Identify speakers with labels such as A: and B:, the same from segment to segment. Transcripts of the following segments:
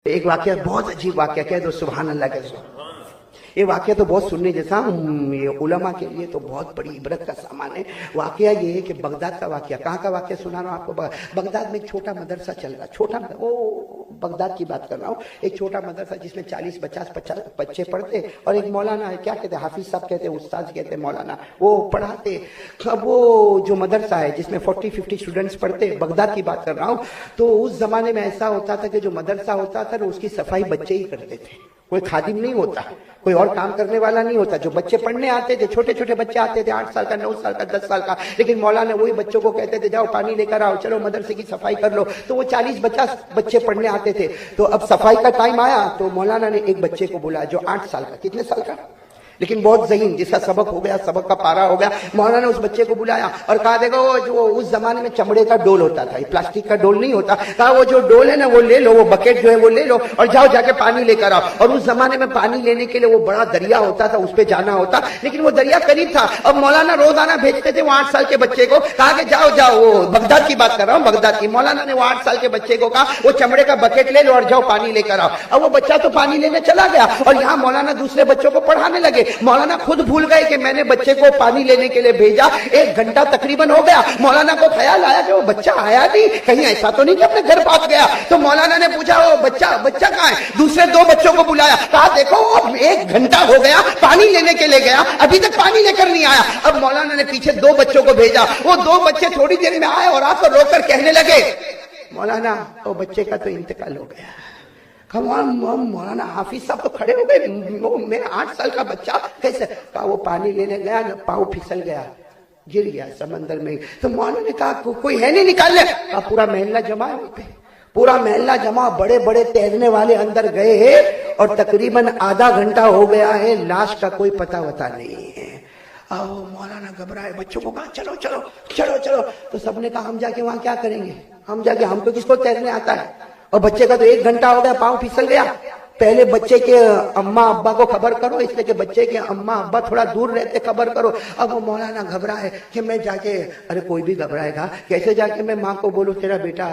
A: ایک واقعہ بہت عجیب واقعہ، کہہ دو سبحان اللہ کہہ دو۔ یہ واقعہ تو بہت سننے جیسا، یہ علماء کے لیے تو بہت بڑی عبرت کا سامان ہے۔ واقعہ یہ ہے کہ بغداد کا واقعہ، کہاں کا واقعہ سنا رہا ہوں آپ کو؟ بغداد میں ایک چھوٹا مدرسہ چل رہا، چھوٹا وہ بغداد کی بات کر رہا ہوں، ایک چھوٹا مدرسہ جس میں 40-50 بچے پڑھتے، اور ایک مولانا ہے، کیا کہتے ہیں، حافظ صاحب کہتے ہیں، استاد کہتے ہیں، مولانا، وہ پڑھاتے۔ اب وہ جو مدرسہ ہے جس میں 40-50 اسٹوڈنٹس پڑھتے، بغداد کی بات کر رہا ہوں، تو اس زمانے میں ایسا ہوتا تھا کہ جو مدرسہ ہوتا تھا اس کی صفائی بچے ہی کرتے تھے، کوئی خادم نہیں ہوتا، کوئی اور کام کرنے والا نہیں ہوتا۔ جو بچے پڑھنے آتے تھے، چھوٹے چھوٹے بچے آتے تھے، 8 سال کا، 9 سال کا، 10 سال کا، لیکن مولانا وہی بچوں کو کہتے تھے جاؤ پانی لے کر آؤ، چلو مدرسے کی صفائی کر لو۔ تو وہ 40-50 بچے پڑھنے آتے تھے۔ تو اب صفائی کا ٹائم آیا تو مولانا نے ایک بچے کو بلایا جو 8 سال کا، کتنے سال کا، لیکن بہت ذہین، جس کا سبق ہو گیا، سبق کا پارا ہو گیا۔ مولانا نے اس بچے کو بلایا اور کہا دیکھو، وہ جو اس زمانے میں چمڑے کا ڈول ہوتا تھا، یہ پلاسٹک کا ڈول نہیں ہوتا، کہا وہ جو ڈول ہے نا وہ لے لو، وہ بکیٹ جو ہے وہ لے لو اور جاؤ جا کے پانی لے کر آؤ۔ اور اس زمانے میں پانی لینے کے لیے وہ بڑا دریا ہوتا تھا، اس پہ جانا ہوتا، لیکن وہ دریا قریب تھا۔ اب مولانا روزانہ بھیجتے تھے وہ 8 سال کے بچے کو، کہا کہ جاؤ جاؤ، وہ بغداد کی بات کر رہا ہوں، بغداد کی۔ مولانا نے وہ 8 سال کے بچے کو کہا وہ چمڑے کا بکیٹ لے لو اور جاؤ پانی لے کر آؤ۔ اب وہ بچہ تو پانی لینے چلا گیا اور یہاں مولانا دوسرے بچوں کو پڑھانے لگے۔ مولانا خود بھول گئے کہ میں نے بچے کو پانی لینے کے لیے بھیجا۔ 1 گھنٹہ تقریباً ہو گیا، مولانا کو خیال آیا کہ وہ بچہ آیا نہیں، کہیں ایسا تو نہیں کہ اپنے گھر پاس گیا۔ تو مولانا نے پوچھا وہ بچہ کہاں ہے؟ دوسرے 2 بچوں کو بلایا، کہا دیکھو 1 گھنٹہ ہو گیا، پانی لینے کے لیے گیا، ابھی تک پانی لے کر نہیں آیا۔ اب مولانا نے پیچھے 2 بچوں کو بھیجا، وہ 2 بچے تھوڑی دیر میں آئے اور آ کر رو کر کہنے لگے مولانا وہ بچے کا تو انتقال ہو گیا۔ مولانا حافظ صاحب تو کھڑے ہو گئے، وہ میرا 8 سال کا بچہ کیسے؟ کہا وہ پانی لینے گیا نا، پاؤں پھسل گیا، گر گیا سمندر میں۔ تو مولانا نے کہا کوئی ہے نہیں نکالنے؟ کہا پورا محلہ جمع ہے وہاں پہ، پورا محلہ جمع، بڑے بڑے تیرنے والے اندر گئے ہیں اور تقریباً آدھا گھنٹہ ہو گیا ہے، لاش کا کوئی پتہ وتا نہیں ہے۔ مولانا گھبرائے، بچوں کو کہا چلو چلو چلو چلو۔ تو سب نے کہا ہم جا کے وہاں کیا کریں گے، ہم جا کے، ہم کو کس کو تیرنے آتا ہے؟ اور بچے کا تو 1 گھنٹہ ہو گیا، پاؤں پھسل گیا۔ پہلے بچے کے اماں ابا کو خبر کرو، اس لیے کہ بچے کے اماں ابا تھوڑا دور رہتے، خبر کرو۔ اب وہ مولانا گھبرائے کہ میں جا کے، ارے کوئی بھی گھبرائے گا، کیسے جا کے میں ماں کو بولوں تیرا بیٹا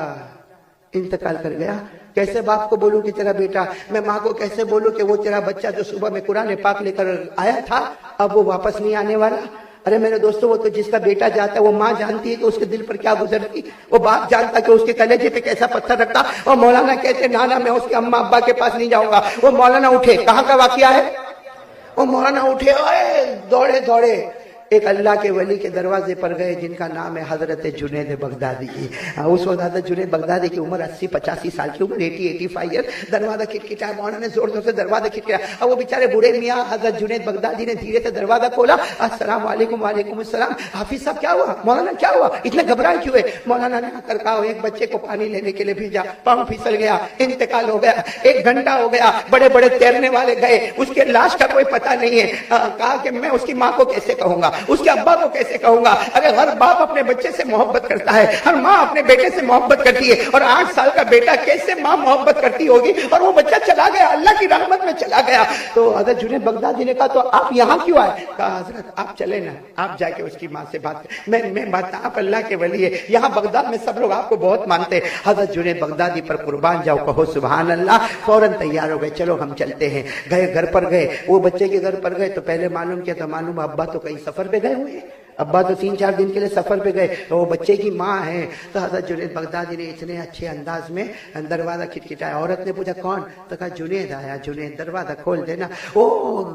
A: انتقال کر گیا؟ کیسے باپ کو بولوں کہ تیرا بیٹا، میں ماں کو کیسے بولوں کہ وہ تیرا بچہ جو صبح میں قرآن پاک لے کر آیا تھا اب وہ واپس نہیں آنے والا؟ ارے میرے دوستو، وہ تو جس کا بیٹا جاتا ہے وہ ماں جانتی ہے کہ اس کے دل پر کیا گزرتی، وہ باپ جانتا کہ اس کے کلیجے پہ کیسا پتھر رکھتا۔ اور مولانا کہتے نانا میں اس کے اماں ابا کے پاس نہیں جاؤں گا۔ وہ مولانا اٹھے، کہاں کا واقعہ ہے؟ وہ مولانا اٹھے، دوڑے دوڑے ایک اللہ کے ولی کے دروازے پر گئے جن کا نام ہے حضرت جنید بغدادی۔ اس وقت حضرت جنید بغدادی کی عمر 80-85 سال کی عمر، 80-85 ایئر۔ دروازہ کھٹکھٹایا، مولانا نے زور زور سے دروازہ کھٹکھٹایا۔ اب وہ بیچارے بوڑھے میاں حضرت جنید بغدادی نے دھیرے سے دروازہ کھولا، السلام علیکم۔ وعلیکم السلام۔ حافظ صاحب کیا ہوا؟ مولانا کیا ہوا، اتنے گھبرائے کیوں ہے؟ مولانا نے آ کر کہا ایک بچے کو پانی لینے کے لیے بھیجا، پاؤں پھسل گیا، انتقال ہو گیا، 1 گھنٹہ ہو گیا، بڑے بڑے تیرنے والے گئے، اس کے لاش کا کوئی پتہ نہیں ہے۔ کہا کہ میں اس کی ماں کو کیسے کہوں گا، اس کے ابا کو کیسے کہوں گا؟ اگر ہر باپ اپنے بچے سے محبت کرتا ہے، ہر ماں اپنے بیٹے سے محبت کرتی ہے، اور 8 سال کا بیٹا کیسے ماں محبت کرتی ہوگی؟ اور وہ بچہ چلا گیا، اللہ کی رحمت میں چلا گیا۔ تو حضرت جنید بغدادی نے کہا تو آپ یہاں کیوں آئے؟ کہا حضرت آپ چلے نا، آپ جا کے اس کی ماں سے بات کریں، میں بات، آپ اللہ کے ولی ہے، یہاں بغداد میں سب لوگ آپ کو بہت مانتے ہیں۔ حضرت جنید بغدادی پر قربان جاؤ، کہو سبحان اللہ۔ فوراً تیار ہو گئے، چلو ہم چلتے ہیں۔ گئے گھر پر گئے، وہ بچے کے گھر پر گئے تو پہلے معلوم کیا تھا، معلوم ابا تو کہیں سفر پہ گئے ہوئے ہیں، ابا تو 3-4 دن کے لیے سفر پہ گئے، تو وہ بچے کی ماں ہے۔ تو حضرت جنید بغدادی نے اتنے اچھے انداز میں دروازہ کھٹکھٹایا، عورت نے پوچھا کون؟ تو کہا جنید آیا، جنید دروازہ کھول دینا۔ او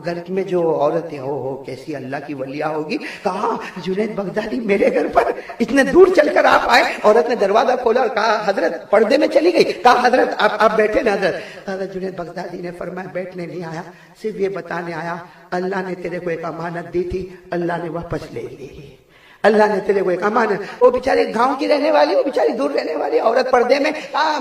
A: گھر میں جو عورت ہے، او کیسی اللہ کی ولیہ ہوگی۔ کہا جنید بغدادی میرے گھر پر اتنے دور چل کر آپ آئے؟ عورت نے دروازہ کھولا اور کہا حضرت پردے میں چلی گئی۔ کہا حضرت آپ بیٹھے نا حضرت۔ حضرت جنید بغدادی نے فرمایا بیٹھنے نہیں آیا، صرف یہ بتانے آیا اللہ نے تیرے کو ایک امانت دی تھی، اللہ نے واپس لے لی، اللہ نے تیرے کو ایک امانت۔ وہ بیچاری گاؤں کی رہنے والی، وہ بیچاری دور رہنے والی عورت پردے میں،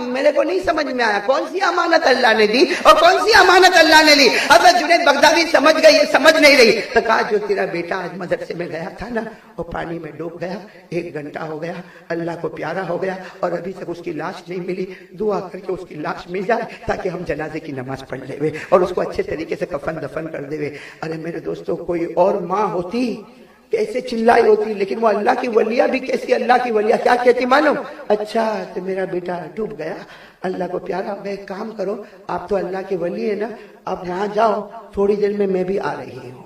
A: میرے کو نہیں سمجھ میں آیا کون سی امانت اللہ نے دی اور کون سی امانت اللہ نے لی۔ حضرت جنید بغدادی سمجھ گئی، سمجھ نہیں رہی۔ تو کہا جو تیرا بیٹا آج مدرسے میں گیا تھا نا، وہ پانی میں ڈوب گیا، 1 گھنٹہ ہو گیا، اللہ کو پیارا ہو گیا اور ابھی تک اس کی لاش نہیں ملی۔ دعا کر کے اس کی لاش مل جائے تاکہ ہم جنازے کی نماز پڑھ لے اور اس کو اچھے طریقے سے کفن دفن کر دے۔ ارے میرے دوستوں، کوئی اور ماں ہوتی کیسے چلائی ہوتی، لیکن وہ اللہ کی ولیہ بھی کیسی اللہ کی ولیہ کیا کہتی معلوم؟ اچھا تو میرا بیٹا ڈوب گیا، اللہ کو پیارا ہو گیا، ایک کام کرو، آپ تو اللہ کے ولی ہیں نا، آپ وہاں جاؤ، تھوڑی دیر میں بھی آ رہی ہوں،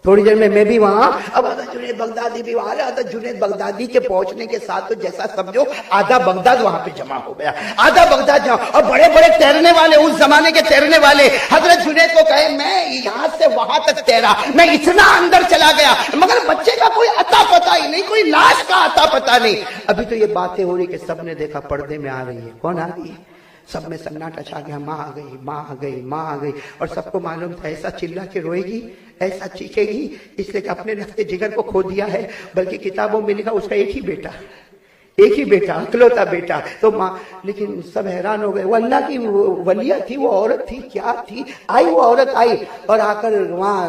A: تھوڑی دیر میں بھی وہاں۔ اب حضرت جنید بغدادی بھی وہاں رہا۔ حضرت جنید بغدادی کے پہنچنے کے ساتھ تو جیسا سمجھو آدھا بغداد وہاں پہ جمع ہو گیا، آدھا بغداد جمع، اور بڑے بڑے تیرنے والے، اس زمانے کے تیرنے والے حضرت جنید کو کہے میں یہاں سے وہاں تک تیرا، میں اتنا اندر چلا گیا، مگر بچے کا کوئی عطا پتہ ہی نہیں، کوئی لاش کا عطا پتہ نہیں۔ ابھی تو یہ باتیں ہو رہی کہ سب نے دیکھا پردے میں آ رہی ہے، کون آ رہی ہے؟ سب میں سناٹا چھا گیا، ماں آ گئی، ماں آ گئی، ماں آ گئی، اور سب کو معلوم تھا ایسا چلا کے روئے گی، ایسا چیخے گی، اس لیے کہ اپنے رفت جگر کو کھو دیا ہے، بلکہ کتابوں میں لکھا اس کا ایک ہی بیٹا، ایک ہی بیٹا، اکلوتا بیٹا، تو ماں، لیکن سب حیران ہو گئے، وہ اللہ کی ولیہ تھی، وہ عورت تھی، کیا تھی؟ آئی وہ عورت آئی اور آ کر وہاں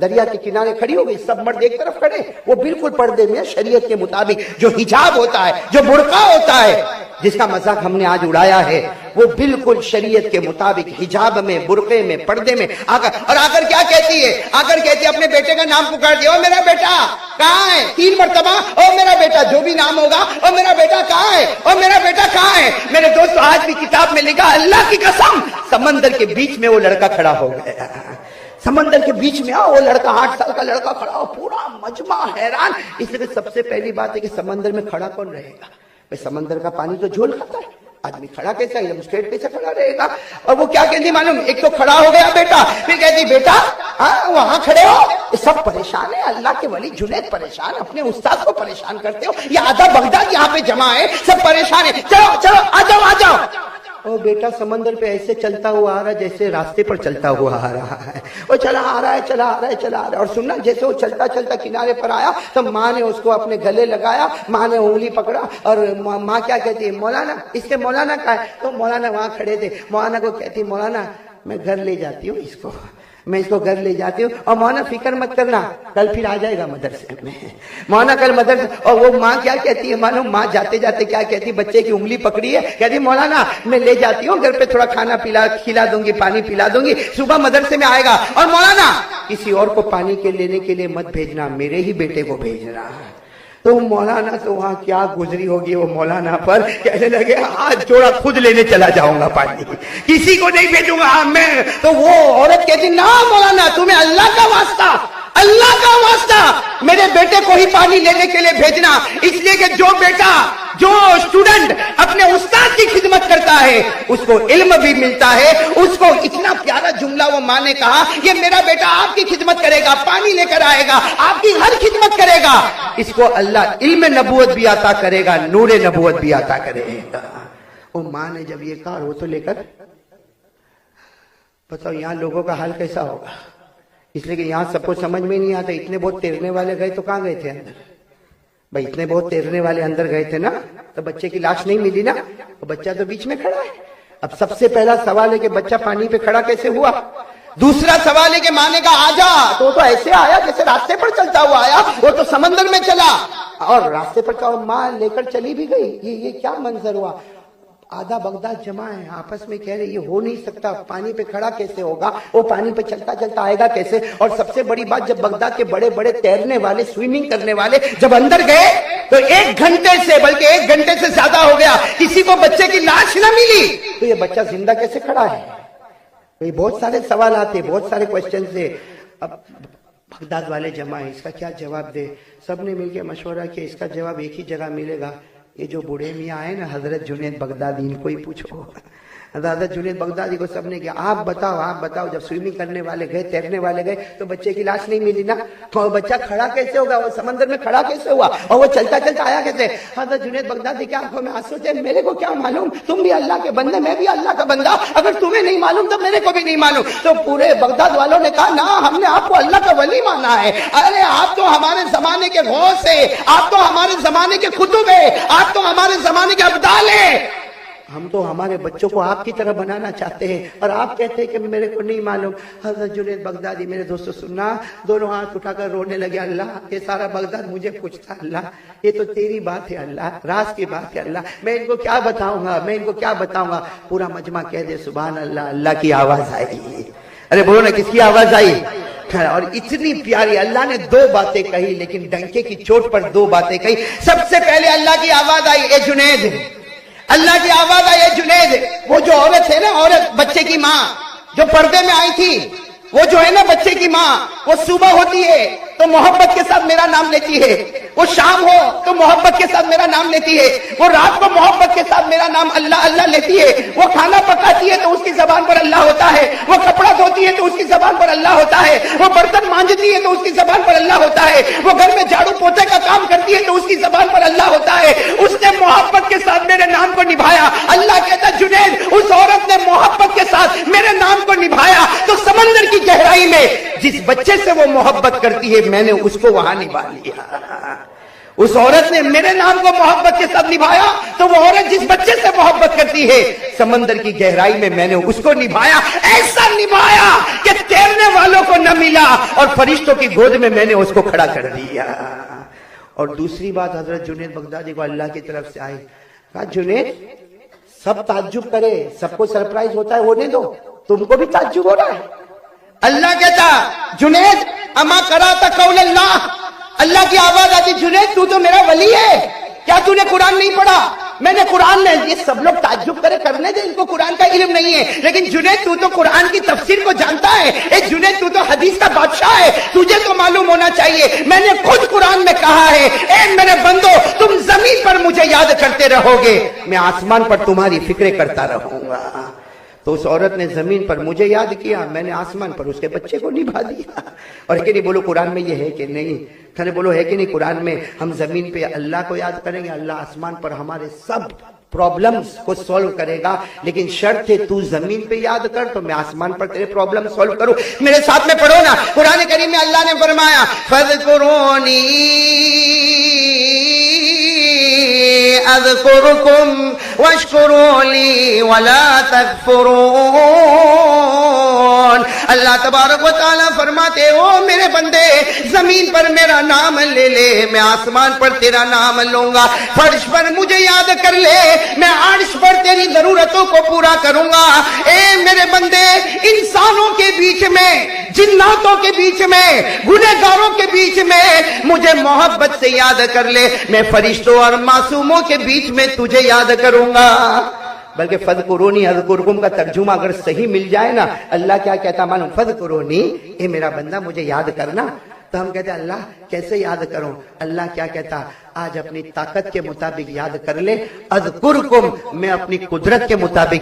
A: دریا کے کنارے کھڑی ہو گئی، سب مرد ایک طرف کھڑے، وہ بالکل پردے میں شریعت کے مطابق جو حجاب ہوتا ہے، جو برقع ہوتا ہے، جس کا مذاق ہم نے آج اڑایا ہے، وہ بالکل شریعت کے مطابق حجاب میں، برقعے میں، پردے میں آ کر، اور آ کر کیا کہتی ہے؟ آ کر کہتی ہے اپنے بیٹے کا نام پکار دیا، او میرا بیٹا کہاں ہے؟ 3 مرتبہ، او میرا بیٹا، جو بھی نام ہوگا، او میرا بیٹا کہاں ہے؟ او میرا بیٹا کہاں ہے؟ میرے دوست آج بھی کتاب میں لکھا، اللہ کی قسم سمندر کے بیچ میں وہ لڑکا کھڑا ہو گیا، سمندر کے بیچ میں وہ لڑکا، 8 سال کا لڑکا کھڑا ہو، پورا مجمع حیران۔ اس لیے سب سے پہلی بات ہے کہ سمندر میں کھڑا کون رہے گا؟ سمندر کا پانی تو جھول کھاتا ہے، آدمی کھڑا کیسا ہے؟ اسٹیٹ کیسے کھڑا رہے گا؟ اور وہ کیا کہتی معلوم، ایک تو کھڑا ہو گیا بیٹا، پھر کہتی بیٹا وہاں کھڑے ہو، سب پریشان ہے، اللہ کے ولی جنید پریشان، اپنے استاد کو پریشان کرتے ہو، یہ آدھا بغداد یہاں پہ جمع ہے، سب پریشان ہے، چلو چلو آ جاؤ آ جاؤ۔ او بیٹا سمندر پہ ایسے چلتا ہوا آ رہا ہے جیسے راستے پر چلتا ہوا آ رہا ہے، وہ چلا آ رہا ہے، چلا آ رہا ہے، چلا آ رہا ہے، اور سننا جیسے وہ چلتا چلتا کنارے پر آیا تو ماں نے اس کو اپنے گلے لگایا، ماں نے انگلی پکڑا، اور ماں کیا کہتی ہے؟ مولانا، اس کے مولانا کہا ہے؟ تو مولانا وہاں کھڑے تھے، مولانا کو کہتی مولانا میں گھر لے جاتی ہوں اس کو، میں اس کو گھر لے جاتی ہوں، اور مولانا فکر مت کرنا، کل پھر آ جائے گا مدرسے میں، مولانا کل مدرسے۔ اور وہ ماں کیا کہتی ہے معلوم؟ ماں جاتے جاتے کیا کہتی؟ بچے کی انگلی پکڑی ہے، کہتی مولانا میں لے جاتی ہوں گھر پہ، تھوڑا کھانا کھلا دوں گی، پانی پلا دوں گی، صبح مدرسے میں آئے گا، اور مولانا کسی اور کو پانی کے لینے کے لیے مت بھیجنا، میرے ہی بیٹے کو بھیجنا۔ تو مولانا تو وہاں کیا گزری ہوگی وہ مولانا پر، کہنے لگے ہاتھ جوڑا خود لینے چلا جاؤں گا پانی، کسی کو نہیں بھیجوں گا میں۔ تو وہ عورت کہتی نا مولانا تمہیں اللہ کا واسطہ، اللہ کا واسطہ میرے بیٹے کو ہی پانی لینے کے لیے بھیجنا، اس لیے کہ جو بیٹا، جو اسٹوڈنٹ اپنے استاد کی خدمت کرتا ہے اس کو علم بھی ملتا ہے۔ اس کو اتنا پیارا جملہ وہ ماں نے کہا، یہ میرا بیٹا آپ کی خدمت کرے گا، پانی لے کر آئے گا، آپ کی ہر خدمت کرے گا، اس کو اللہ علم نبوت بھی عطا کرے گا، نور نبوت بھی عطا کرے گا۔ وہ ماں نے جب یہ کہا، وہ تو لے کر بتاؤ یہاں لوگوں کا حال کیسا ہوگا؟ اس لیے کہ یہاں سب کو سمجھ میں نہیں آتا، اتنے بہت تیرنے والے گئے تو کہاں گئے تھے اندر؟ بھائی اتنے بہت تیرنے والے اندر گئے تھے نا، تو بچے کی لاش نہیں ملی نا، بچہ تو بیچ میں کھڑا ہے۔ اب سب سے پہلا سوال ہے کہ بچہ پانی پہ کھڑا کیسے ہوا؟ دوسرا سوال ہے کہ ماں نے کہا آجا، تو ایسے آیا جیسے راستے پر چلتا ہوا آیا، وہ تو سمندر میں چلا اور راستے پر چلا، ماں لے کر چلی بھی گئی۔ یہ کیا منظر ہوا؟ آدھا بغداد جمع ہے، آپس میں کہہ رہے یہ ہو نہیں سکتا، پانی پہ کھڑا کیسے ہوگا، وہ پانی پہ چلتا چلتا آئے گا کیسے؟ اور سب سے بڑی بات، جب بغداد کے بڑے بڑے تیرنے والے، سوئمنگ کرنے والے جب اندر گئے تو 1 گھنٹے سے، بلکہ 1 گھنٹے سے زیادہ ہو گیا، کسی کو بچے کی لاش نہ ملی، تو یہ بچہ زندہ کیسے کھڑا ہے؟ یہ بہت سارے سوالات ہیں، بہت سارے کوشچنز ہیں۔ اب بغداد والے جمع ہیں، اس کا کیا جواب دے؟ سب نے مل کے مشورہ کیا، اس کا جواب ایک ہی جگہ ملے گا، یہ جو بوڑھے میاں آئے نا حضرت جنید بغدادی، ان کو ہی پوچھو۔ حضرت جنید بغدادی کو سب نے کیا، آپ بتاؤ جب سوئمنگ کرنے والے گئے، تیرنے والے گئے تو بچے کی لاش نہیں ملی نا، تو بچہ کھڑا کیسے ہوگا؟ وہ سمندر میں کھڑا کیسے ہوا؟ اور وہ چلتا چلتا آیا کیسے؟ حضرت جنید بغدادی کے آنکھوں میں آنسو تھے، میرے کو کیا معلوم، تم بھی اللہ کے بندے، میں بھی اللہ کا بندہ، اگر تمہیں نہیں معلوم تو میرے کو بھی نہیں معلوم۔ تو پورے بغداد والوں نے کہا نا، ہم نے آپ کو اللہ کا ولی مانا ہے، ارے آپ تو ہمارے زمانے کے غوث ہیں، آپ تو ہمارے زمانے کے قطب ہیں، آپ تو ہمارے زمانے کے ابدال ہیں، ہم تو ہمارے بچوں کو آپ کی طرح بنانا چاہتے ہیں، اور آپ کہتے ہیں کہ میرے کو نہیں معلوم۔ حضرت جنید بغدادی، میرے دوستو سننا، دونوں ہاتھ اٹھا کر رونے لگے، اللہ یہ سارا بغداد مجھے پوچھتا، اللہ یہ تو تیری بات ہے، اللہ راز کی بات ہے، اللہ میں ان کو کیا بتاؤں گا، میں ان کو کیا بتاؤں گا؟ پورا مجمع کہہ دے سبحان اللہ، اللہ کی آواز آئی۔ ارے بولو نا، کس کی آواز آئی؟ اور اتنی پیاری، اللہ نے 2 باتیں کہی، لیکن ڈنکے کی چوٹ پر 2 باتیں کہی۔ سب سے پہلے اللہ کی آواز آئی، اے جنید، اللہ کی آواز آئی ہے جنید، وہ جو عورت ہے نا، عورت بچے کی ماں جو پردے میں آئی تھی، وہ جو ہے نا بچے کی ماں، وہ صبح ہوتی ہے تو محبت کے ساتھ میرا نام لیتی ہے، وہ شام ہو تو محبت کے ساتھ میرا نام لیتی ہے، وہ رات کو محبت کے ساتھ میرا نام اللہ اللہ لیتی ہے، وہ کھانا پکاتی ہے تو اس کی زبان پر اللہ ہوتا ہے، وہ کپڑا دھوتی ہے تو اس کی زبان پر اللہ ہوتا ہے، وہ برتن مانجتی ہے تو اس کی زبان پر اللہ ہوتا ہے، وہ گھر میں جھاڑو پوچھے کا کام کرتی ہے تو اس کی زبان پر اللہ ہوتا ہے۔ اس نے محبت کے ساتھ میرے نام کو نبھایا۔ اللہ کہتا جنید، اس عورت نے محبت کے ساتھ میرے نام کو نبھایا تو سمندر کی گہرائی میں جس بچے سے وہ محبت کرتی ہے میں نے اس کو وہاں نبھا لیا۔ اس عورت نے میرے نام کو محبت کے ساتھ نبھایا تو وہ عورت جس بچے سے محبت کرتی ہے سمندر کی گہرائی میں نے اس کو نبھایا، ایسا نبھایا کہ تیرنے والوں کو نہ ملا اور فرشتوں کی گود میں نے اس کو کھڑا کر دیا۔ اور دوسری بات حضرت جنید بغدادی کو اللہ کی طرف سے آئی، کہا جنید سب تعجب کرے، سب کو سرپرائز ہوتا ہے ہونے دو، تم کو بھی تعجب ہو رہا ہے۔ اللہ کہتا جنید اما قرأت قول اللہ، اللہ کی آواز آتی جنید تو میرا ولی ہے، کیا تو نے قرآن نہیں پڑھا؟ میں نے قرآن میں، یہ سب لوگ تعجب کرے کرنے دے، ان کو قرآن کا علم نہیں ہے، لیکن جنید تو قرآن کی تفسیر کو جانتا ہے، اے جنید تو حدیث کا بادشاہ ہے، تجھے تو معلوم ہونا چاہیے، میں نے خود قرآن میں کہا ہے اے میرے بندو تم زمین پر مجھے یاد کرتے رہو گے، میں آسمان پر تمہاری فکریں کرتا رہوں گا۔ تو اس عورت نے زمین پر مجھے یاد کیا، میں نے آسمان پر اس کے بچے کو نبھا دیا۔ اور کہ نہیں بولو قرآن میں یہ ہے کہ نہیں، کھڑے بولو ہے کہ نہیں قرآن میں ہم زمین پہ اللہ کو یاد کریں گے، اللہ آسمان پر ہمارے سب پرابلمز کو سولو کرے گا، لیکن شرط ہے تو زمین پہ یاد کر تو میں آسمان پر تیرے پرابلم سولو کروں۔ میرے ساتھ میں پڑھو نا، قرآن کریم میں اللہ نے فرمایا فَاذْكُرُونِي اذکرکم واشکروا لی ولا تکفرون۔ اللہ تبارک و تعالیٰ فرماتے ہو میرے بندے زمین پر میرا نام لے لے، میں آسمان پر تیرا نام لوں گا، فرش پر مجھے یاد کر لے، میں عرش پر تیری ضرورتوں کو پورا کروں گا۔ اے میرے بندے انسانوں کے بیچ میں، جناتوں کے بیچ میں، گنہگاروں کے بیچ میں مجھے محبت سے یاد کر لے، میں فرشتوں اور معصوموں کے بیچ میں تجھے یاد کروں گا۔ بلکہ فَاذْكُرُونِي اذْكُرْكُمْ کا ترجمہ اگر صحیح مل جائے نا، اللہ کیا کہتا معلوم، فَاذْكُرُونِي اے میرا بندہ مجھے یاد کرنا، تو ہم کہتے ہیں اللہ کیسے یاد کروں؟ اللہ کیا کہتا، آج اپنی طاقت کے مطابق یاد کر لے، اذکرکم میں اپنی قدرت کے مطابق۔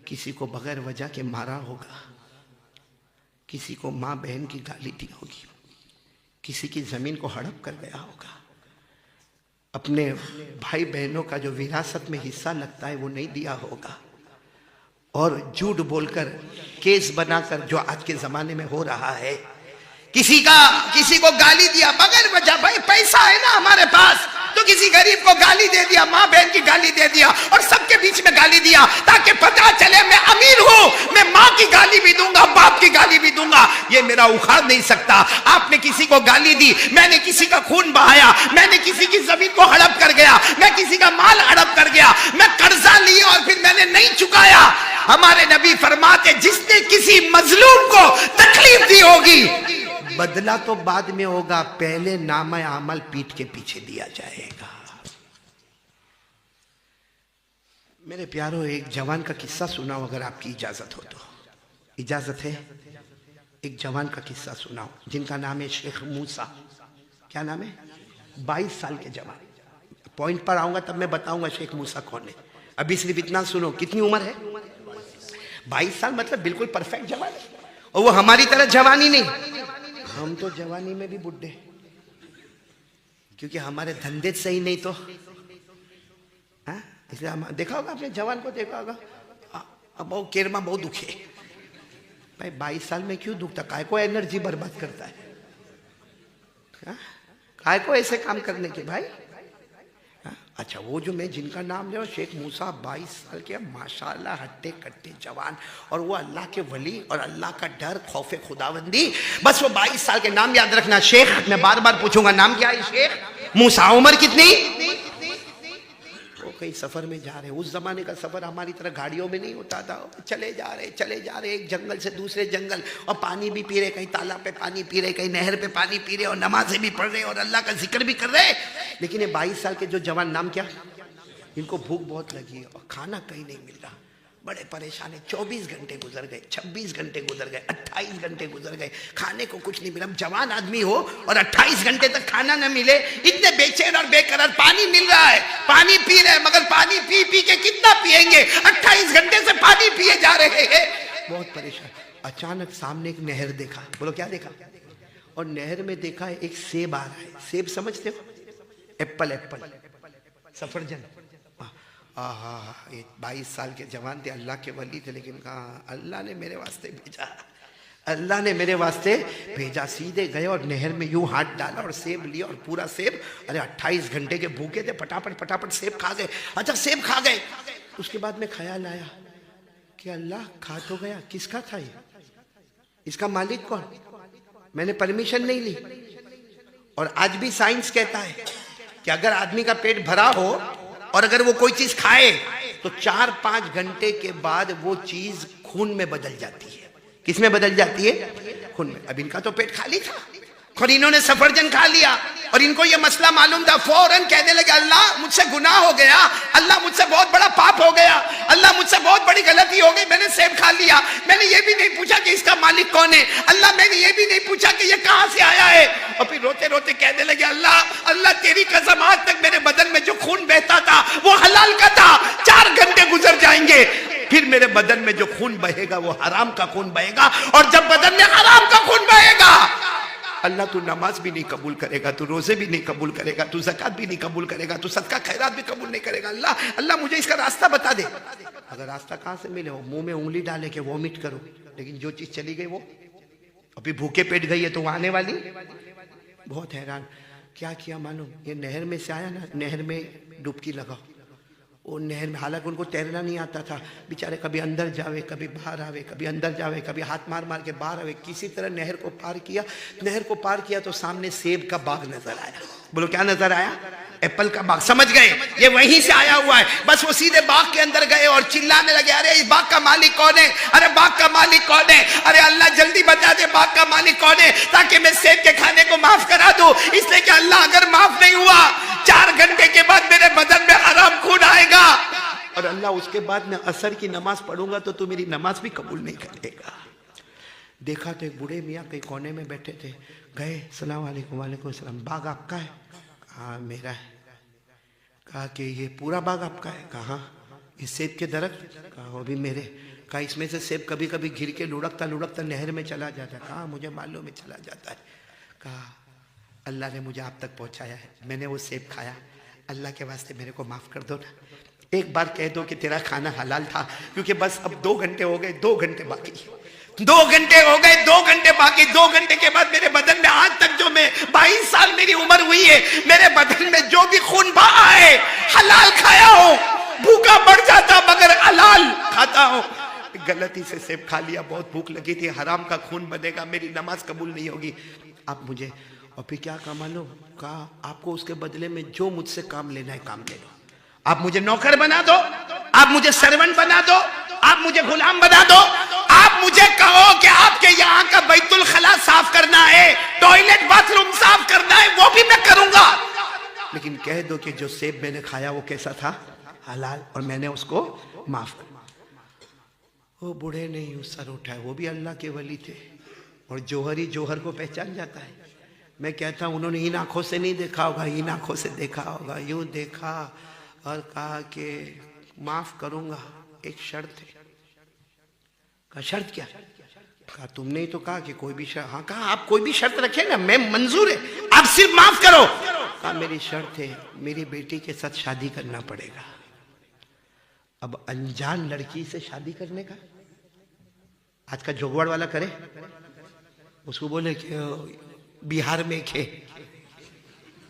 A: کسی کو بغیر وجہ کے مارا ہوگا، کسی کو ماں بہن کی گالی دی ہوگی، کسی کی زمین کو ہڑپ کر گیا ہوگا، اپنے بھائی بہنوں کا جو وراثت میں حصہ لگتا ہے وہ نہیں دیا ہوگا، اور جھوٹ بول کر کیس بنا کر جو آج کے زمانے میں ہو رہا ہے، کسی کو گالی دیا بغیر وجہ، بھائی پیسہ ہے نا ہمارے پاس تو کسی غریب کو گالی دے دیا، ماں بہن کی گالی دے دیا اور سب کے بیچ میں گالی دیا تاکہ پتہ چلے میں امیر ہوں، میں ماں کی گالی بھی دوں گا باپ کی گالی بھی دوں گا، یہ میرا اکھاڑ نہیں سکتا۔ آپ نے کسی کو گالی دی، میں نے کسی کا خون بہایا، میں نے کسی کی زمین کو ہڑپ کر گیا، میں کسی کا مال ہڑپ کر گیا، میں قرضہ لیا اور پھر میں نے نہیں چکایا۔ ہمارے نبی فرماتے جس نے کسی مظلوم کو تکلیف دی ہوگی بدلہ تو بعد میں ہوگا، پہلے نامہ عمل پیٹ کے پیچھے دیا جائے گا۔ میرے پیارو ایک جوان کا قصہ سناؤ اگر آپ کی اجازت ہو تو، اجازت ہے؟ ایک جوان کا قصہ سناؤ جن کا نام ہے شیخ موسیٰ۔ کیا نام ہے؟ 22 سال کے جوان، پوائنٹ پر آؤں گا تب میں بتاؤں گا شیخ موسیٰ کون ہے، ابھی صرف اتنا سنو۔ کتنی عمر ہے؟ 22 سال، مطلب بالکل پرفیکٹ جوان ہے، اور وہ ہماری طرح جوانی نہیں، ہم تو جوانی میں بھی بڈھے، کیونکہ ہمارے دھندے صحیح نہیں تو اس لیے ہم دیکھا ہوگا، اپنے جوان کو دیکھا ہوگا بہت کیرما بہت دکھے بھائی 22 سال میں کیوں دکھتا، کائے کو انرجی برباد کرتا ہے، کائے کو ایسے کام کرنے کے بھائی۔ اچھا وہ جو میں جن کا نام لیا شیخ موسیٰ 22 سال کے، ماشاءاللہ ہٹے کٹے جوان، اور وہ اللہ کے ولی اور اللہ کا ڈر خوف خداوندی، بس وہ 22 سال کے نام یاد رکھنا۔ شیخ میں بار بار پوچھوں گا نام کیا ہے شیخ موسیٰ، عمر کتنی؟ وہ کئی سفر میں جا رہے، اس زمانے کا سفر ہماری طرح گاڑیوں میں نہیں ہوتا تھا، چلے جا رہے ایک جنگل سے دوسرے جنگل، اور پانی بھی پی رہے، کہیں تالاب پہ پانی پی رہے، کہیں نہر پہ پانی پی رہے، اور نمازیں بھی پڑھ رہے اور اللہ کا ذکر بھی کر رہے۔ لیکن یہ 22 سال کے جو جوان، نام کیا؟ ان کو بھوک بہت لگی ہے اور کھانا کہیں نہیں مل رہا, بڑے پریشان ہیں. 24 گھنٹے گزر گئے, 26 گھنٹے گزر گئے, 28 گھنٹے گزر گئے, کھانے کو کچھ نہیں ملا. جوان آدمی ہو اور 28 گھنٹے تک کھانا نہ ملے, اتنے بے چین اور بے قرار. پانی مل رہا ہے, پانی پی رہے ہیں, مگر پانی پی پی کے کتنا پیئیں گے؟ 28 گھنٹے سے پانی پیے جا رہے ہیں, بہت پریشان. اچانک سامنے ایک نہر دیکھا. بولو کیا دیکھا؟ اور نہر میں دیکھا ایک سیب آ رہا ہے. سیب سمجھتے ہو؟ ایپل, سفرجن. یہ 22 سال کے جوان تھے, اللہ کے ولی تھے, لیکن کہا اللہ نے میرے واسطے بھیجا, اللہ نے میرے واسطے بھیجا. سیدھے گئے اور نہر میں یوں ہاتھ ڈالا اور سیب لیا, اور پورا سیب. ارے 28 گھنٹے کے بھوکے تھے, پٹاپٹ سیب کھا گئے. اچھا سیب کھا گئے, اس کے بعد میں خیال آیا کہ اللہ کھا تو گیا, کس کا تھا یہ؟ اس کا مالک کون؟ میں نے پرمیشن نہیں لی. اور آج بھی سائنس کہتا ہے کہ اگر آدمی کا پیٹ بھرا ہو اور اگر وہ کوئی چیز کھائے تو 4-5 گھنٹے کے بعد وہ چیز خون میں بدل جاتی ہے. کس میں بدل جاتی ہے؟ خون میں. اب ان کا تو پیٹ خالی تھا اور انہوں نے سفرجن کھا لیا, اور ان کو یہ مسئلہ معلوم تھا. فوراً کہنے لگے اللہ مجھ سے گناہ ہو گیا, اللہ مجھ سے بہت بڑا پاپ ہو گیا, اللہ مجھ سے بہت بڑی غلطی ہو گئی, میں نے سیب کھا لیا, میں نے یہ بھی نہیں پوچھا کہ اس کا مالک کون ہے, اللہ میں نے یہ بھی نہیں پوچھا کہ یہ کہاں سے آیا ہے. اور پھر روتے روتے کہنے لگے اللہ تیری قسم, آج تک میرے بدن میں جو خون بہتا تھا وہ حلال کا تھا, 4 گھنٹے گزر جائیں گے پھر میرے بدن میں جو خون بہے گا وہ حرام کا خون بہے گا, اور جب بدن میں حرام کا خون بہے گا اللہ تو نماز بھی نہیں قبول کرے گا, تو روزے بھی نہیں قبول کرے گا, تو زکوٰۃ بھی نہیں قبول کرے گا, تو صدقہ خیرات بھی قبول نہیں کرے گا. اللہ مجھے اس کا راستہ بتا دے. اگر راستہ کہاں سے ملے ہو؟ منہ میں انگلی ڈالے کہ وومٹ کرو, لیکن جو چیز چلی گئی وہ ابھی بھوکے پیٹ گئی ہے تو وہ آنے والی. بہت حیران. کیا کیا معلوم؟ یہ نہر میں سے آیا نا, نہر میں ڈبکی لگاؤ. وہ نہر میں, حالانکہ ان کو تیرنا نہیں آتا تھا بیچارے, کبھی اندر جاوے کبھی باہر آوے, کبھی اندر جاوے کبھی ہاتھ مار مار کے باہر آوے. کسی طرح نہر کو پار کیا. نہر کو پار کیا تو سامنے سیب کا باغ نظر آیا. بولو کیا نظر آیا؟ ایپل کا باغ. سمجھ گئے یہ وہیں سے آیا ہوا ہے. بس وہ سیدھے باغ کے اندر گئے اور چلانے لگے, ارے اس باغ کا مالک کون ہے؟ ارے باغ کا مالک کون ہے؟ ارے اللہ جلدی بتا دے باغ کا مالک کون ہے, تاکہ میں سیب کے کھانے کو معاف کرا دوں. اس لیے کہ اللہ اگر معاف نہیں ہوا 4 گھنٹے کے بعد میرے بدن میں حرام خون آئے گا, اور اللہ اس کے بعد میں عصر کی نماز پڑھوں گا تو میری نماز بھی قبول نہیں کرے گا. دیکھا تو ایک بوڑھے میاں کئی کونے میں بیٹھے تھے. گئے, السلام علیکم. وعلیکم السلام. باغ آپ کا ہے؟ کہا میرا ہے. کہا کہ یہ پورا باغ آپ کا ہے؟ کہا یہ سیب کے درخت؟ کہا وہ بھی میرے. کہا اس میں سے سیب کبھی کبھی گر کے لڑکتا نہر میں چلا جاتا ہے؟ کہا مجھے معلوم ہے چلا جاتا ہے. کہا اللہ نے مجھے آپ تک پہنچایا ہے, میں نے وہ سیب کھایا, اللہ کے واسطے میرے کو معاف کر دو نا. ایک بار کہہ دو کہ تیرا کھانا حلال تھا, کیونکہ بس اب 2 گھنٹے ہو گئے, 2 گھنٹے باقی, 2 گھنٹے ہو گئے, 2 گھنٹے باقی. 2 گھنٹے کے بعد میرے بدن میں آج تک جو میں 22 سال میری عمر ہوئی ہے, میرے بدن میں جو بھی خون بہا ہے حلال کھایا ہوں. بھوکا مر جاتا مگر حلال کھاتا ہوں. غلطی سے سیب کھا لیا, بہت بھوک لگی تھی, حرام کا خون بنے گا, میری نماز قبول نہیں ہوگی. آپ مجھے, اور پھر کیا کہا معلوم؟ کہا آپ کو اس کے بدلے میں جو مجھ سے کام لینا ہے کام لے لو. آپ مجھے نوکر بنا دو, آپ مجھے سرونٹ بنا دو, آپ مجھے غلام بنا دو, آپ مجھے کہو کہ آپ کے یہاں کا بیت الخلا صاف کرنا ہے, ٹوائلٹ باتھ روم صاف کرنا ہے, وہ بھی میں کروں گا, لیکن کہہ دو کہ جو سیب میں نے کھایا وہ کیسا تھا؟ حلال, اور میں نے اس کو معاف کر. وہ بوڑھے نے یوں سر اٹھایا, وہ بھی اللہ کے ولی تھے, اور جوہری جوہر کو پہچان جاتا ہے. میں کہتا ہوں انہوں نے ان آنکھوں سے نہیں دیکھا ہوگا, ان آنکھوں سے دیکھا ہوگا. یوں دیکھا اور کہا کہ معاف کروں گا, ایک شرط ہے. کہا شرط کیا؟ کہا تم نے تو کہا کہ کوئی بھی شرط. ہاں, کہا آپ کوئی بھی شرط رکھیں نا, میں منظور ہے, آپ صرف معاف کرو. کہا میری شرط ہے, میری بیٹی کے ساتھ شادی کرنا پڑے گا. اب انجان لڑکی سے شادی کرنے کا, آج کا جوگوڑ والا کرے, اس کو بولے کہ بہار میں کھے,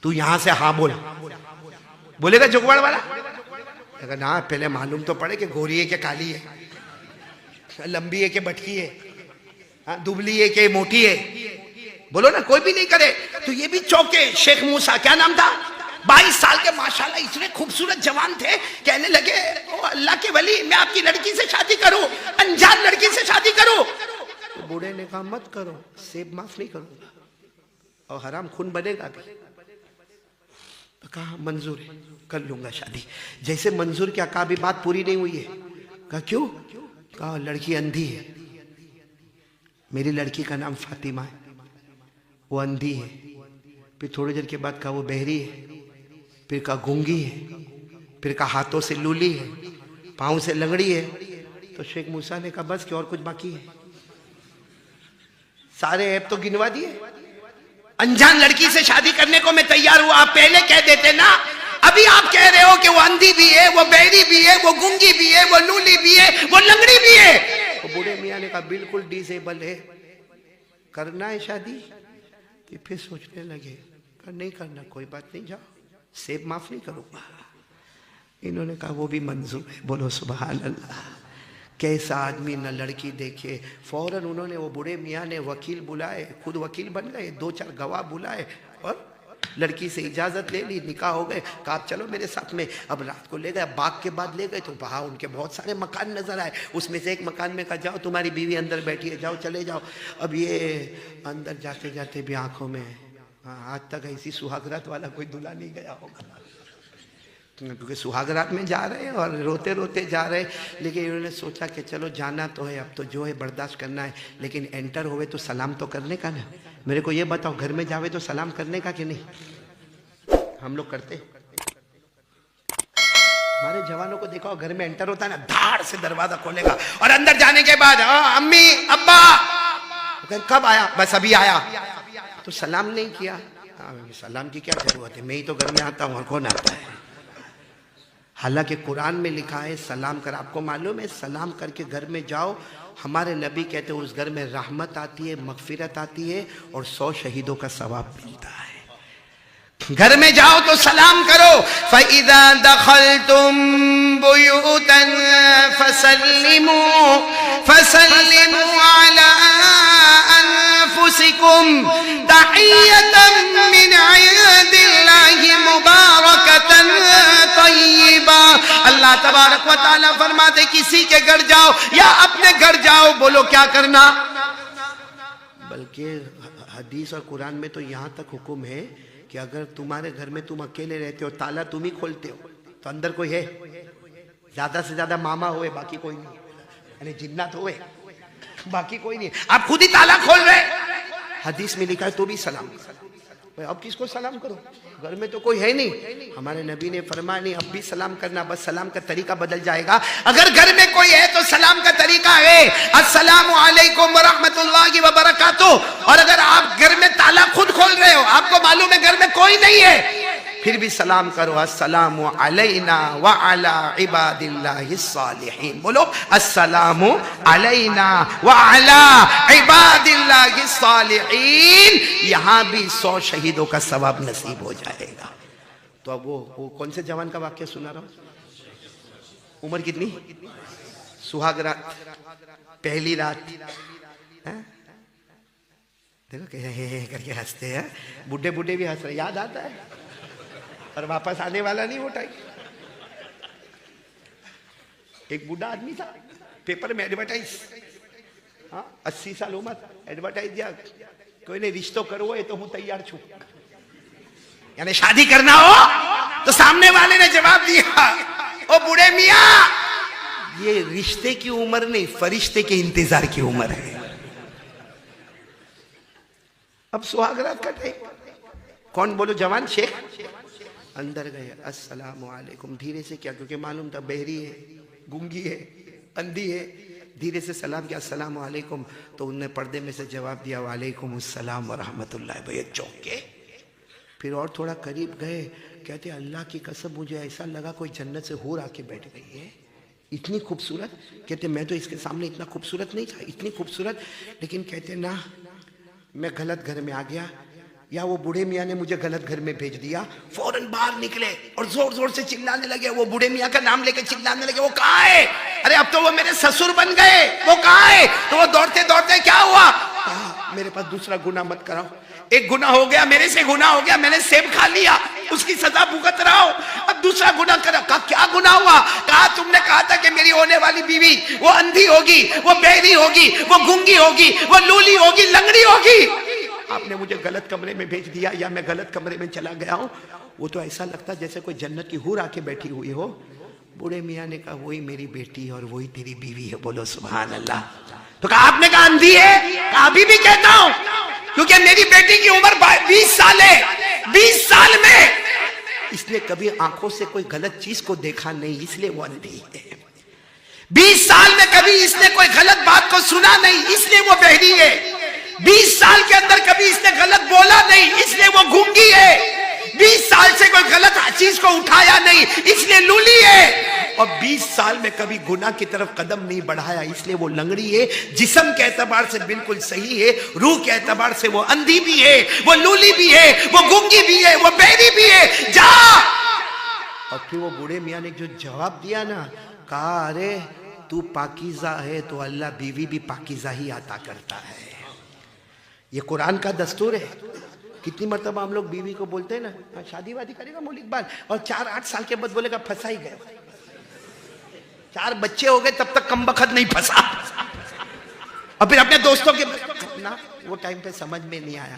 A: تو یہاں سے ہاں بول, بولے گا جوگوڑ والا؟ اگر نا پہلے معلوم تو پڑے کہ گوری ہے کہ کالی ہے, لمبی ہے کہ بٹکی ہے, دبلی ہے کہ موٹی ہے. بولو نا, کوئی بھی نہیں کرے. تو یہ بھی چوکے. شیخ موسیٰ, کیا نام تھا, 22 سال کے, ماشاءاللہ اتنے خوبصورت جوان تھے. کہنے لگے او اللہ کے ولی, میں آپ کی لڑکی سے شادی کروں, انجان لڑکی سے شادی کروں؟ تو بوڑھے نے کہا مت کرو, سیب معاف نہیں کروں گا اور حرام خون بنے گا بھی. تو کہا منظور ہے، کر لوں گا شادی. جیسے منظور کیا کہا ابھی بات پوری نہیں ہوئی ہے. کہا کیوں؟ کہا لڑکی اندھی ہے، میری لڑکی کا نام فاطمہ ہے، وہ اندھی ہے. پھر تھوڑی دیر کے بعد کہا وہ بہری ہے، پھر کہا گونگی ہے، پھر کہا ہاتھوں سے لولی ہے، پاؤں سے لنگڑی ہے. تو شیخ موسیٰ نے کہا بس کہ اور کچھ باقی ہے؟ سارے عیب تو گنوا دیے. انجان لڑکی سے شادی کرنے کو میں تیار ہوں، آپ پہلے کہہ دیتے نا. ابھی آپ کہہ رہے ہو کہ وہ اندھی بھی ہے، وہ بہری بھی ہے، وہ گونگی بھی ہے، وہ لولی بھی ہے، وہ لنگڑی بھی ہے. تو بوڑھے میاں نے کہا بالکل ڈیزیبل ہے، کرنا ہے شادی؟ تو پھر سوچنے لگے کہ نہیں کرنا، کوئی بات نہیں، جاؤ، سیب معاف نہیں کروں گا. انہوں نے کہا وہ بھی منظور ہے. بولو سبحان اللہ. کیسا آدمی نہ لڑکی دیکھے، فوراً انہوں نے، وہ بوڑھے میاں نے وکیل بلائے، خود وکیل بن گئے، 2-4 گواہ بلائے اور لڑکی سے اجازت لے لی، نکاح ہو گئے. کہا چلو میرے ساتھ میں. اب رات کو لے گئے، باغ کے بعد لے گئے تو وہاں ان کے بہت سارے مکان نظر آئے. اس میں سے ایک مکان میں کہا جاؤ تمہاری بیوی اندر بیٹھی ہے، جاؤ چلے جاؤ. اب یہ اندر جاتے جاتے بھی آنکھوں میں، آج تک ایسی سہاگرات والا کوئی دلہا نہیں گیا ہوگا، کیونکہ سہاگرات میں جا رہے ہیں اور روتے روتے جا رہے ہیں. لیکن انہوں نے سوچا کہ چلو جانا تو ہے، اب تو جو ہے برداشت کرنا ہے، لیکن انٹر ہوئے تو سلام تو کرنے کا نا. میرے کو یہ بتاؤ گھر میں جاوے تو سلام کرنے کا کہ نہیں؟ ہم لوگ کرتے. ہمارے جوانوں کو دیکھو گھر میں انٹر ہوتا ہے نا، دھاڑ سے دروازہ کھولے گا اور اندر جانے کے بعد امی ابا کب آیا؟ بس ابھی آیا. تو سلام نہیں کیا. سلام کی کیا ضرورت ہے، میں ہی تو گھر میں آتا ہوں اور کون آتا ہے. حالانکہ قرآن میں لکھا ہے سلام کر. آپ کو معلوم ہے سلام کر کے گھر میں جاؤ، ہمارے نبی کہتے ہیں اس گھر میں رحمت آتی ہے، مغفرت آتی ہے اور 100 شہیدوں کا ثواب ملتا ہے. گھر میں جاؤ تو سلام کرو. فَإِذَا دَخَلْتُمْ بُيُوتًا فَسَلِّمُوا عَلَىٰ أَنفُسِكُمْ تَحِيَّةً مِّنْ عِندِ اللَّهِ مُبَارَكَةً طَيِّبًا. اللہ تبارک و تعالیٰ فرماتے کسی کے گھر جاؤ یا اپنے گھر جاؤ، بولو کیا کرنا. بلکہ حدیث اور قرآن میں تو یہاں تک حکم ہے کہ اگر تمہارے گھر میں تم اکیلے رہتے ہو، تالا تم ہی کھولتے ہو، تو اندر کوئی ہے؟ زیادہ سے زیادہ ماما ہوئے، باقی کوئی نہیں، یعنی جنات ہوئے، باقی کوئی نہیں. آپ خود ہی تالا کھول رہے. حدیث میں لکھا ہے تو بھی سلام. اب کس کو سلام کرو؟ گھر میں تو کوئی ہے نہیں. ہمارے نبی نے فرمایا نہیں اب بھی سلام کرنا، بس سلام کا طریقہ بدل جائے گا. اگر گھر میں کوئی ہے تو سلام کا طریقہ ہے السلام علیکم ورحمۃ اللہ وبرکاتہ. اور اگر آپ گھر میں تالا خود کھول رہے ہو، آپ کو معلوم ہے گھر میں کوئی نہیں ہے، پھر بھی سلام کرو السلام علینا وعلی عباد اللہ الصالحین. بولو السلام علینا وعلی عباد اللہ الصالحین. یہاں بھی 100 شہیدوں کا ثواب نصیب ہو جائے گا. تو اب وہ کون سے جوان کا واقعہ سنا رہا ہوں؟ عمر کتنی؟ سہاگ رات، پہلی رات. دیکھو کہ کر کے ہنستے ہیں، بڈھے بڈھے بھی ہنس رہے، یاد آتا ہے اور واپس آنے والا نہیں ہوتا. ایک بوڑھا آدمی تھا، پیپر میں ایڈورٹائز، 80 سال عمر، ایڈورٹائز دیا کوئی نہیں رشتوں کرو تو ہوں تیار چھو. یعنی شادی کرنا ہو تو سامنے والے نے جواب دیا او بوڑھے میاں یہ رشتے کی عمر نہیں، فرشتے کے انتظار کی عمر ہے. اب سہاگرات کا ٹائم. کون بولو جوان؟ شیخ. اندر گئے، السلام علیکم. دھیرے سے کیا، کیونکہ معلوم تھا بہری ہے، گونگی ہے، اندھی ہے. دھیرے سے سلام کیا السلام علیکم. تو انہوں نے پردے میں سے جواب دیا وعلیکم السلام ورحمۃ اللہ. بھئی چونکے. پھر اور تھوڑا قریب گئے، کہتے اللہ کی قسم مجھے ایسا لگا کوئی جنت سے حور آ کے بیٹھ گئی ہے، اتنی خوبصورت. کہتے میں تو اس کے سامنے اتنا خوبصورت نہیں تھا، اتنی خوبصورت. لیکن کہتے نا میں غلط گھر میں آ گیا، یا وہ بوڑھے میاں نے مجھے غلط گھر میں بھیج دیا. فوراً باہر نکلے اور زور زور سے چلانے لگے. وہ بوڑھے میاں کا نام لے کے چلانے لگے وہ کہاں ہے؟ ارے اب تو وہ میرے سسر بن گئے، وہ کہاں ہے؟ تو وہ دوڑتے دوڑتے کیا ہوا؟ میرے پاس دوسرا گناہ مت کراؤ. ایک گناہ ہو گیا، میرے سے گناہ ہو گیا، میں نے سیب کھا لیا، اس کی سزا بھگت رہا ہوں. اب دوسرا گناہ کرا. کہا کیا گناہ ہوا؟ کہا تم نے کہا تھا کہ میری ہونے والی بیوی وہ اندھی ہوگی، وہ بہری ہوگی، وہ گونگی ہوگی، وہ لولی ہوگی، لنگڑی ہوگی. آپ نے مجھے غلط کمرے میں بھیج دیا یا میں غلط کمرے میں چلا گیا ہوں. وہ تو ایسا لگتا جیسے کوئی جنت کی حور آ کے بیٹھی ہوئی ہو. بوڑھے میاں نے کہا وہی میری بیٹی اور وہی تیری بیوی ہے. بولو سبحان اللہ. تو کہا آپ نے کہا اندھی ہے؟ کہا ابھی بھی کہتا ہوں کیونکہ میری بیٹی کی عمر 20 سال ہے. 20 سال میں اس نے کبھی آنکھوں سے کوئی غلط چیز کو دیکھا نہیں, اس لیے وہ اندھی ہے. 20 سال میں کبھی اس نے کوئی غلط بات کو سنا نہیں, اس لیے وہ بہری ہے. 20 سال کے اندر کبھی اس نے غلط بولا نہیں, اس لیے وہ گونگی ہے. 20 سال سے کوئی غلط چیز کو اٹھایا نہیں, اس لیے لولی ہے. اور 20 سال میں کبھی گناہ کی طرف قدم نہیں بڑھایا, اس لیے وہ لنگڑی ہے. جسم کے اعتبار سے بالکل صحیح ہے, روح کے اعتبار سے وہ اندھی بھی ہے, وہ لولی بھی ہے, وہ گونگی بھی ہے, وہ بہری بھی ہے. جا. اور پھر وہ بوڑھے میاں نے جو جواب دیا نا, کہا ارے تو پاکیزہ ہے تو اللہ بیوی بھی پاکیزہ ہی عطا کرتا ہے. یہ قرآن کا دستور ہے. کتنی مرتبہ ہم لوگ بیوی کو بولتے ہیں نا شادی وادی کرے گا مولک بال, اور 4-8 سال کے بعد بولے گا پھنسا ہی گئے. 4 بچے ہو گئے تب تک کم بخت نہیں پھنسا. اور پھر اپنے دوستوں کے نا وہ ٹائم پہ سمجھ میں نہیں آیا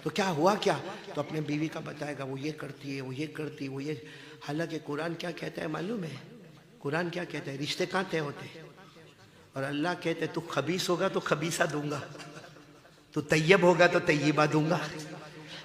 A: تو کیا ہوا کیا, تو اپنے بیوی کا بتائے گا وہ یہ کرتی ہے, وہ یہ کرتی ہے, وہ یہ. حالانکہ قرآن کیا کہتا ہے معلوم ہے؟ قرآن کیا کہتا ہے؟ رشتے کہاں طے ہوتے ہیں؟ اور اللہ کہتے تو خبیث ہوگا تو خبیثہ دوں گا, تو طیب ہوگا تو طیبہ دوں گا.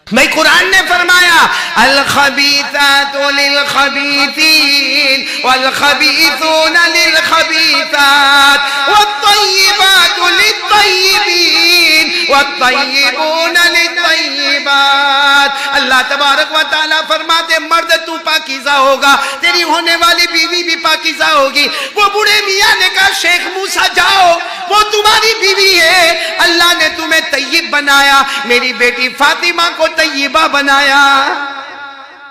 A: بھائی قرآن نے فرمایا الخبیثات للخبیثین والخبیثون للخبیثات والطیبات للطیبین والطیبون للطیبات. اللہ تبارک و تعالیٰ فرماتے مرد تو پاکیزہ ہوگا, تیری ہونے والی بیوی بھی پاکیزہ ہوگی. وہ بوڑھے میاں نے کہا شیخ موسیٰ جاؤ, وہ تمہاری بیوی ہے, اللہ نے تمہیں طیب بنایا, میری بیٹی فاطمہ کو طیبہ بنایا.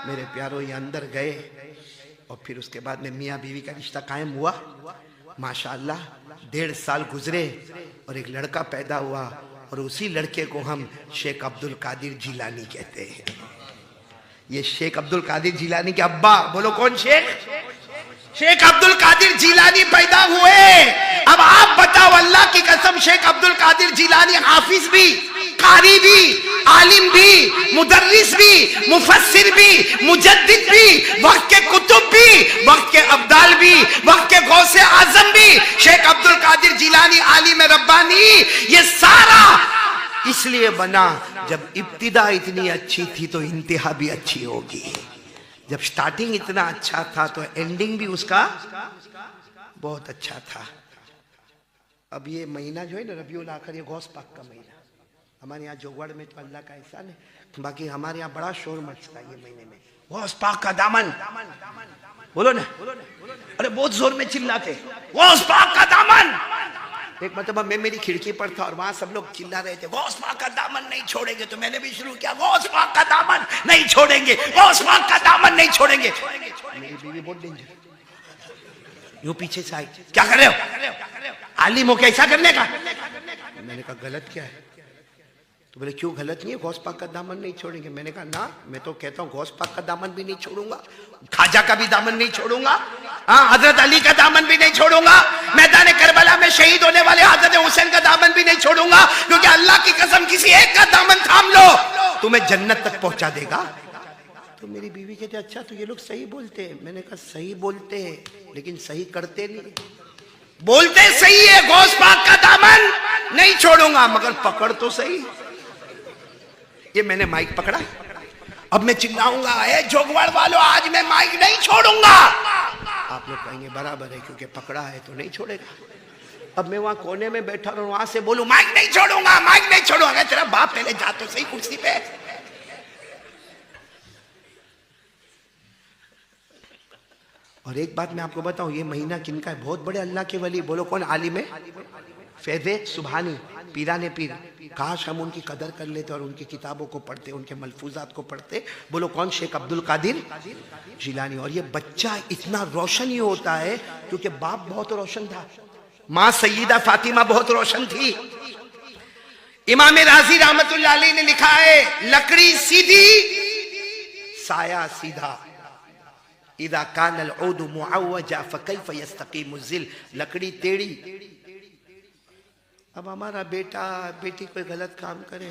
A: میرے پیاروں یہ اندر گئے اور پھر اس کے بعد میں میاں بیوی کا رشتہ قائم ہوا. ماشاءاللہ 1.5 سال گزرے اور ایک لڑکا پیدا ہوا, اور اسی لڑکے کو ہم شیخ عبد القادر جیلانی کہتے ہیں. یہ شیخ عبد القادر جیلانی کے ابا, بولو کون شیخ؟ شیخ عبد القادر جیلانی پیدا ہوئے. اب آپ بتاؤ اللہ کی قسم, شیخ عبد القادر جیلانی حافظ بھی, قاری بھی, عالم بھی, مدرس بھی, مفسر بھی, مجدد بھی, وقت کے کتب بھی, وقت کے ابدال بھی, وقت کے غوث اعظم بھی. شیخ عبد القادر جیلانی عالم ربانی, یہ سارا اس لیے بنا جب ابتدا اتنی اچھی تھی تو انتہا بھی اچھی ہوگی. جب سٹارٹنگ اتنا اچھا تھا تو اینڈنگ بھی اس کا بہت اچھا تھا. اب یہ مہینہ جو ہے نا ربیع الاخر, یہ غوث پاک کا مہینہ. ہمارے یہاں جوگوڑ میں تو اللہ کا احسان ہے, باقی ہمارے یہاں بڑا شور مچتا ہے یہ مہینے میں. غوث پاک کا دامن, بولو نا, ارے بہت زور میں چلاتے غوث پاک کا دامن. ایک مرتبہ میں میری کھڑکی پر تھا اور وہاں سب لوگ چلا رہے تھے غوث پاک کا دامن نہیں چھوڑیں گے, تو میں نے بھی شروع کیا غوث پاک کا دامن نہیں چھوڑیں گے, غوث پاک کا دامن نہیں چھوڑیں گے. میری بیوی بہت ڈینجر, یوں پیچھے سے آئی, کیا کر رہے ہو, عالم ہو کے ایسا کرنے کا. میں نے کہا غلط کیا ہے؟ تو بولے کیوں غلط نہیں ہے, غوث پاک کا دامن نہیں چھوڑیں گے. میں نے کہا نا, میں تو کہتا ہوں غوث پاک کا دامن بھی نہیں چھوڑوں گا, خواجہ کا بھی دامن نہیں چھوڑوں گا, حضرت علی کا دامن بھی نہیں چھوڑوں گا, میدان کربلا میں شہید ہونے والے حضرت حسین کا دامن بھی نہیں چھوڑوں گا, کیونکہ اللہ کی قسم کسی ایک کا دامن تھام لو تمہیں جنت تک پہنچا دے گا. تو میری بیوی کہتے اچھا تو یہ لوگ صحیح بولتے ہیں. میں نے کہا صحیح بولتے ہیں لیکن صحیح کرتے نہیں. بولتے صحیح ہے غوث پاک کا دامن نہیں چھوڑوں گا, مگر پکڑ تو صحیح. یہ میں نے مائک پکڑا, اب میں چلاؤں گا اے جوگوڑ والو آج میں مائک نہیں چھوڑوں گا. آپ لوگ کہیں گے برابر ہے کیونکہ پکڑا ہے تو نہیں چھوڑے گا. اب میں وہاں کونے میں بیٹھا اور وہاں سے بولوں مائک نہیں چھوڑوں گا, مائک نہیں چھوڑوں گا. تیرا باپ پہلے جا تو صحیح کرسی پہ. اور ایک بات میں آپ کو بتاؤں, یہ مہینہ کن کا ہے؟ بہت بڑے اللہ کے ولی, بولو کون عالم ہے؟ فیض سبحانی, پیران پیر. کاش ہم ان کی قدر کر لیتے اور ان کی کتابوں کو پڑھتے, ان کے ملفوظات کو پڑھتے. بولو کون؟ شیخ عبد القادر جیلانی. اور یہ بچہ اتنا روشن ہی ہوتا ہے کیونکہ باپ بہت روشن تھا, ماں سیدہ فاطمہ بہت روشن تھی. امام رازی رحمت اللہ علیہ نے لکھا ہے لکڑی سیدھی سایہ سیدھا, اذا کان العود معوجا فکیف یستقیم الظل. لکڑی ٹیڑھی. اب ہمارا بیٹا بیٹی کوئی غلط کام کرے,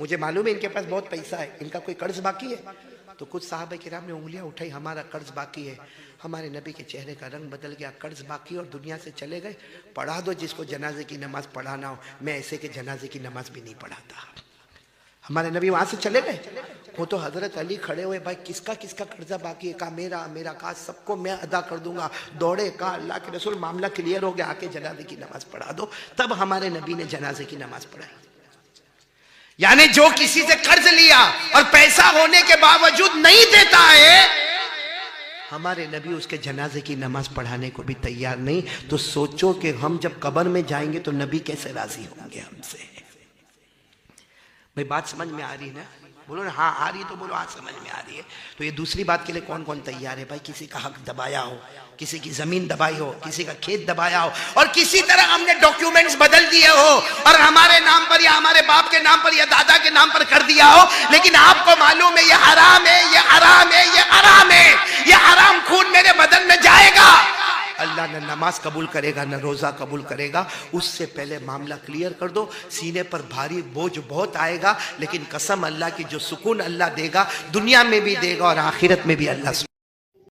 A: مجھے معلوم ہے ان کے پاس بہت پیسہ ہے، ان کا کوئی قرض باقی ہے؟ تو کچھ صحابہ کرام نے انگلیاں اٹھائی، ہمارا قرض باقی ہے۔ ہمارے نبی کے چہرے کا رنگ بدل گیا، قرض باقی اور دنیا سے چلے گئے، پڑھا دو جس کو جنازے کی نماز پڑھانا ہو، میں ایسے کہ جنازے کی نماز بھی نہیں پڑھاتا۔ ہمارے نبی وہاں سے چلے گئے، وہ تو حضرت علی کھڑے ہوئے، بھائی کس کا قرضہ باقی ہے؟ کہا میرا کہا سب کو میں ادا کر دوں گا۔ دوڑے، کہا اللہ کے رسول معاملہ کلیئر ہو گیا، آ کے جنازے کی نماز پڑھا دو۔ تب ہمارے نبی نے جنازے کی نماز پڑھائی۔ یعنی جو کسی سے قرض لیا اور پیسہ ہونے کے باوجود نہیں دیتا ہے، ہمارے نبی اس کے جنازے کی نماز پڑھانے کو بھی تیار نہیں، تو سوچو کہ ہم جب قبر میں جائیں گے تو نبی کیسے راضی ہوں گے ہم سے؟ بھئی بات سمجھ میں آ رہی ہے نا؟ بولو نا ہاں آ رہی ہے تو بولو ہاں سمجھ میں آ رہی ہے۔ تو یہ دوسری بات کے لیے کون کون تیار ہے؟ بھائی کسی کا حق دبایا ہو، کسی کی زمین دبائی ہو، کسی کا کھیت دبایا ہو، اور کسی طرح ہم نے ڈاکیومنٹس بدل دیے ہو اور ہمارے نام پر یا ہمارے باپ کے نام پر یا دادا کے نام پر کر دیا ہو، لیکن آپ کو معلوم ہے یہ حرام ہے، یہ حرام ہے، یہ حرام ہے، یہ حرام خون میرے بدن میں جائے گا، اللہ نہ نماز قبول کرے گا نہ روزہ قبول کرے گا۔ اس سے پہلے معاملہ کلیئر کر دو۔ سینے پر بھاری بوجھ بہت آئے گا، لیکن قسم اللہ کی جو سکون اللہ دے گا دنیا میں بھی دے گا اور آخرت میں بھی اللہ